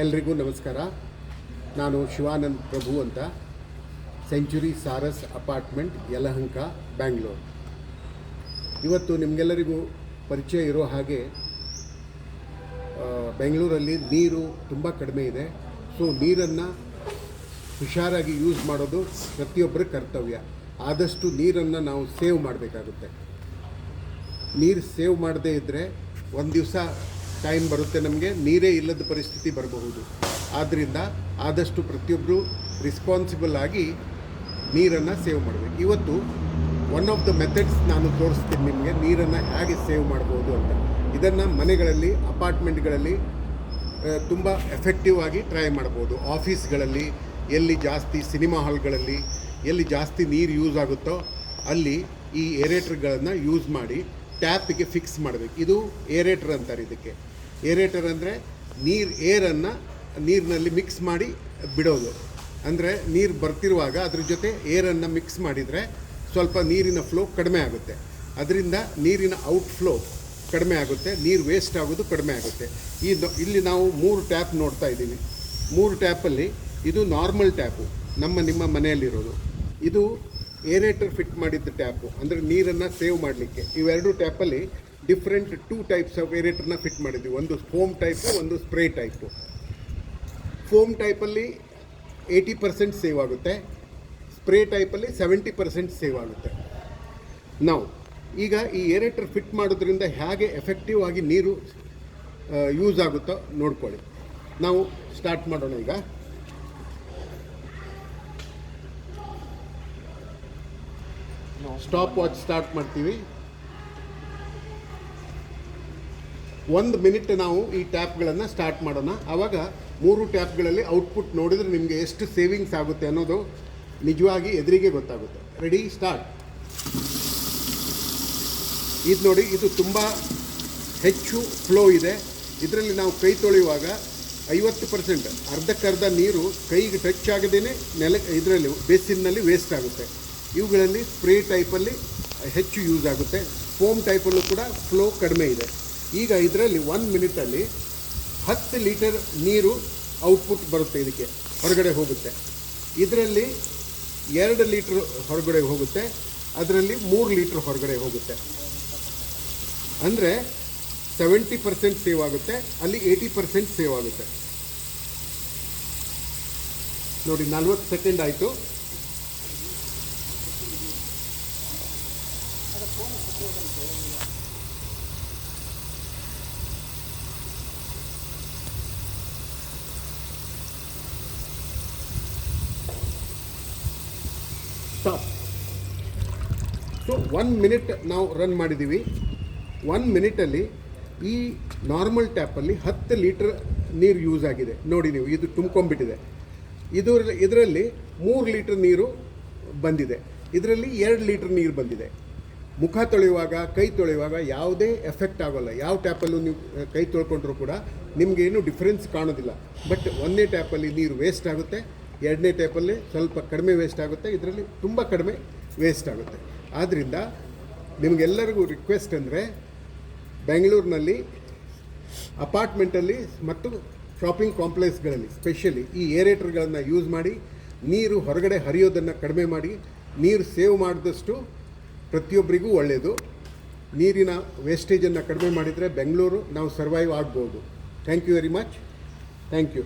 ಎಲ್ರಿಗೂ ನಮಸ್ಕಾರ. ನಾನು ಶಿವಾನಂದ್ ಪ್ರಭು ಅಂತ, ಸೆಂಚುರಿ ಸಾರಸ್ ಅಪಾರ್ಟ್ಮೆಂಟ್, ಯಲಹಂಕ, ಬ್ಯಾಂಗ್ಳೂರು. ಇವತ್ತು ನಿಮಗೆಲ್ಲರಿಗೂ ಪರಿಚಯ ಇರೋ ಹಾಗೆ ಬೆಂಗಳೂರಲ್ಲಿ ನೀರು ತುಂಬ ಕಡಿಮೆ ಇದೆ. ಸೊ ನೀರನ್ನು ಹುಷಾರಾಗಿ ಯೂಸ್ ಮಾಡೋದು ಪ್ರತಿಯೊಬ್ಬರ ಕರ್ತವ್ಯ. ಆದಷ್ಟು ನೀರನ್ನು ನಾವು ಸೇವ್ ಮಾಡಬೇಕಾಗುತ್ತೆ. ನೀರು ಸೇವ್ ಮಾಡದೇ ಇದ್ದರೆ ಒಂದು ದಿವಸ ಟೈಮ್ ಬರುತ್ತೆ, ನಮಗೆ ನೀರೇ ಇಲ್ಲದ ಪರಿಸ್ಥಿತಿ ಬರಬಹುದು. ಆದ್ದರಿಂದ ಆದಷ್ಟು ಪ್ರತಿಯೊಬ್ಬರು ರಿಸ್ಪಾನ್ಸಿಬಲ್ ಆಗಿ ನೀರನ್ನು ಸೇವ್ ಮಾಡಬೇಕು. ಇವತ್ತು ಒನ್ ಆಫ್ ದ ಮೆಥಡ್ಸ್ ನಾನು ತೋರಿಸ್ತೀನಿ ನಿಮಗೆ, ನೀರನ್ನು ಹೇಗೆ ಸೇವ್ ಮಾಡ್ಬೋದು ಅಂತ. ಇದನ್ನು ಮನೆಗಳಲ್ಲಿ, ಅಪಾರ್ಟ್ಮೆಂಟ್ಗಳಲ್ಲಿ ತುಂಬ ಎಫೆಕ್ಟಿವ್ ಆಗಿ ಟ್ರೈ ಮಾಡ್ಬೋದು. ಆಫೀಸ್ಗಳಲ್ಲಿ, ಎಲ್ಲಿ ಜಾಸ್ತಿ ಸಿನಿಮಾ ಹಾಲ್ಗಳಲ್ಲಿ ಎಲ್ಲಿ ಜಾಸ್ತಿ ನೀರು ಯೂಸ್ ಆಗುತ್ತೋ ಅಲ್ಲಿ ಈ ಏರೇಟರ್ಗಳನ್ನು ಯೂಸ್ ಮಾಡಿ ಟ್ಯಾಪಿಗೆ ಫಿಕ್ಸ್ ಮಾಡಬೇಕು. ಇದು ಏರೇಟರ್ ಅಂತಾರೆ. ಇದಕ್ಕೆ ಏರೇಟರ್ ಅಂದರೆ ಏರನ್ನು ನೀರಿನಲ್ಲಿ ಮಿಕ್ಸ್ ಮಾಡಿ ಬಿಡೋದು. ಅಂದರೆ ನೀರು ಬರ್ತಿರುವಾಗ ಅದ್ರ ಜೊತೆ ಏರನ್ನು ಮಿಕ್ಸ್ ಮಾಡಿದರೆ ಸ್ವಲ್ಪ ನೀರಿನ ಫ್ಲೋ ಕಡಿಮೆ ಆಗುತ್ತೆ. ಅದರಿಂದ ನೀರಿನ ಔಟ್ಫ್ಲೋ ಕಡಿಮೆ ಆಗುತ್ತೆ, ನೀರು ವೇಸ್ಟ್ ಆಗೋದು ಕಡಿಮೆ ಆಗುತ್ತೆ. ಇಲ್ಲಿ ನಾವು 3 ಟ್ಯಾಪ್ ನೋಡ್ತಾ ಇದ್ದೀವಿ. 3 ಟ್ಯಾಪಲ್ಲಿ ಇದು ನಾರ್ಮಲ್ ಟ್ಯಾಪು, ನಿಮ್ಮ ಮನೆಯಲ್ಲಿರೋದು. ಇದು ಏರೇಟರ್ ಫಿಟ್ ಮಾಡಿದ್ದ ಟ್ಯಾಪು, ಅಂದರೆ ನೀರನ್ನು ಸೇವ್ ಮಾಡಲಿಕ್ಕೆ. ಇವೆರಡು ಟ್ಯಾಪಲ್ಲಿ ಡಿಫ್ರೆಂಟ್ 2 ಟೈಪ್ಸ್ ಆಫ್ ಏರೇಟರ್ನ ಫಿಟ್ ಮಾಡಿದ್ವಿ. ಒಂದು ಫೋಮ್ ಟೈಪು, ಒಂದು ಸ್ಪ್ರೇ ಟೈಪು. ಫೋಮ್ ಟೈಪಲ್ಲಿ 80% ಸೇವ್ ಆಗುತ್ತೆ, ಸ್ಪ್ರೇ ಟೈಪಲ್ಲಿ 70% ಸೇವ್ ಆಗುತ್ತೆ. ನಾವು ಈಗ ಈ ಏರೇಟರ್ ಫಿಟ್ ಮಾಡೋದ್ರಿಂದ ಹೇಗೆ ಎಫೆಕ್ಟಿವ್ ಆಗಿ ನೀರು ಯೂಸ್ ಆಗುತ್ತೋ ನೋಡ್ಕೊಳ್ಳಿ. ನಾವು ಸ್ಟಾರ್ಟ್ ಮಾಡೋಣ. ಈಗ ಸ್ಟಾಪ್ ವಾಚ್ ಸ್ಟಾರ್ಟ್ ಮಾಡ್ತೀವಿ. 1 ಮಿನಿಟ್ ನಾವು ಈ ಟ್ಯಾಪ್ಗಳನ್ನು ಸ್ಟಾರ್ಟ್ ಮಾಡೋಣ. ಆವಾಗ 3 ಟ್ಯಾಪ್ಗಳಲ್ಲಿ ಔಟ್ಪುಟ್ ನೋಡಿದರೆ ನಿಮಗೆ ಎಷ್ಟು ಸೇವಿಂಗ್ಸ್ ಆಗುತ್ತೆ ಅನ್ನೋದು ನಿಜವಾಗಿ ಎದುರಿಗೆ ಗೊತ್ತಾಗುತ್ತೆ. Ready, start. ಇದು ನೋಡಿ, ಇದು ತುಂಬ ಹೆಚ್ಚು ಫ್ಲೋ ಇದೆ. ಇದರಲ್ಲಿ ನಾವು ಕೈ ತೊಳೆಯುವಾಗ 50%, ಅರ್ಧಕ್ಕರ್ಧ ನೀರು ಕೈಗೆ ಟಚ್ ಆಗದೇ ಇದರಲ್ಲಿ ಬೇಸಿನ್ನಲ್ಲಿ ವೇಸ್ಟ್ ಆಗುತ್ತೆ. ಇವುಗಳಲ್ಲಿ ಸ್ಪ್ರೇ ಟೈಪಲ್ಲಿ ಹೆಚ್ಚು ಯೂಸ್ ಆಗುತ್ತೆ. ಫೋಮ್ ಟೈಪಲ್ಲೂ ಕೂಡ ಫ್ಲೋ ಕಡಿಮೆ ಇದೆ. ಈಗ ಇದರಲ್ಲಿ 1 ಮಿನಿಟಲ್ಲಿ 10 ಲೀಟರ್ ನೀರು ಔಟ್ಪುಟ್ ಬರುತ್ತೆ, ಇದಕ್ಕೆ ಹೊರಗಡೆ ಹೋಗುತ್ತೆ. ಇದರಲ್ಲಿ 2 ಲೀಟ್ರ್ ಹೊರಗಡೆ ಹೋಗುತ್ತೆ, ಅದರಲ್ಲಿ 3 ಲೀಟ್ರ್ ಹೊರಗಡೆ ಹೋಗುತ್ತೆ. ಅಂದರೆ 70% ಸೇವ್ ಆಗುತ್ತೆ, ಅಲ್ಲಿ 80% ಸೇವ್ ಆಗುತ್ತೆ. ನೋಡಿ, 40 ಸೆಕೆಂಡ್ ಆಯಿತು. ಸ್ಟಾಪ್. ಸೊ 1 ಮಿನಿಟ್ ನಾವು ರನ್ ಮಾಡಿದ್ದೀವಿ. 1 ಮಿನಿಟಲ್ಲಿ ಈ ನಾರ್ಮಲ್ ಟ್ಯಾಪಲ್ಲಿ 10 ಲೀಟ್ರ್ ನೀರು ಯೂಸ್ ಆಗಿದೆ. ನೋಡಿ ನೀವು, ಇದು ತುಂಬ್ಕೊಂಡ್ಬಿಟ್ಟಿದೆ. ಇದರಲ್ಲಿ 3 ಲೀಟ್ರ್ ನೀರು ಬಂದಿದೆ, ಇದರಲ್ಲಿ 2 ಲೀಟ್ರ್ ನೀರು ಬಂದಿದೆ. ಮುಖ ತೊಳೆಯುವಾಗ, ಕೈ ತೊಳೆಯುವಾಗ ಯಾವುದೇ ಎಫೆಕ್ಟ್ ಆಗೋಲ್ಲ. ಯಾವ ಟ್ಯಾಪಲ್ಲೂ ನೀವು ಕೈ ತೊಳ್ಕೊಂಡ್ರೂ ಕೂಡ ನಿಮಗೇನು ಡಿಫ್ರೆನ್ಸ್ ಕಾಣೋದಿಲ್ಲ. ಬಟ್ 1ನೇ ಟ್ಯಾಪಲ್ಲಿ ನೀರು ವೇಸ್ಟ್ ಆಗುತ್ತೆ, 2ನೇ ಟ್ಯಾಪಲ್ಲಿ ಸ್ವಲ್ಪ ಕಡಿಮೆ ವೇಸ್ಟ್ ಆಗುತ್ತೆ, ಇದರಲ್ಲಿ ತುಂಬ ಕಡಿಮೆ ವೇಸ್ಟ್ ಆಗುತ್ತೆ. ಆದ್ದರಿಂದ ನಿಮಗೆಲ್ಲರಿಗೂ ರಿಕ್ವೆಸ್ಟ್ ಅಂದರೆ, ಬೆಂಗಳೂರಿನಲ್ಲಿ ಅಪಾರ್ಟ್ಮೆಂಟಲ್ಲಿ ಮತ್ತು ಶಾಪಿಂಗ್ ಕಾಂಪ್ಲೆಕ್ಸ್ಗಳಲ್ಲಿ ಸ್ಪೆಷಲಿ ಈ ಏರೇಟರ್ಗಳನ್ನು ಯೂಸ್ ಮಾಡಿ ನೀರು ಹೊರಗಡೆ ಹರಿಯೋದನ್ನು ಕಡಿಮೆ ಮಾಡಿ ನೀರು ಸೇವ್ ಮಾಡಿದಷ್ಟು ಪ್ರತಿಯೊಬ್ಬರಿಗೂ ಒಳ್ಳೆಯದು. ನೀರಿನ ವೇಸ್ಟೇಜನ್ನು ಕಡಿಮೆ ಮಾಡಿದರೆ ಬೆಂಗಳೂರು ನಾವು ಸರ್ವೈವ್ ಆಗ್ಬೋದು. Thank you very much. Thank you.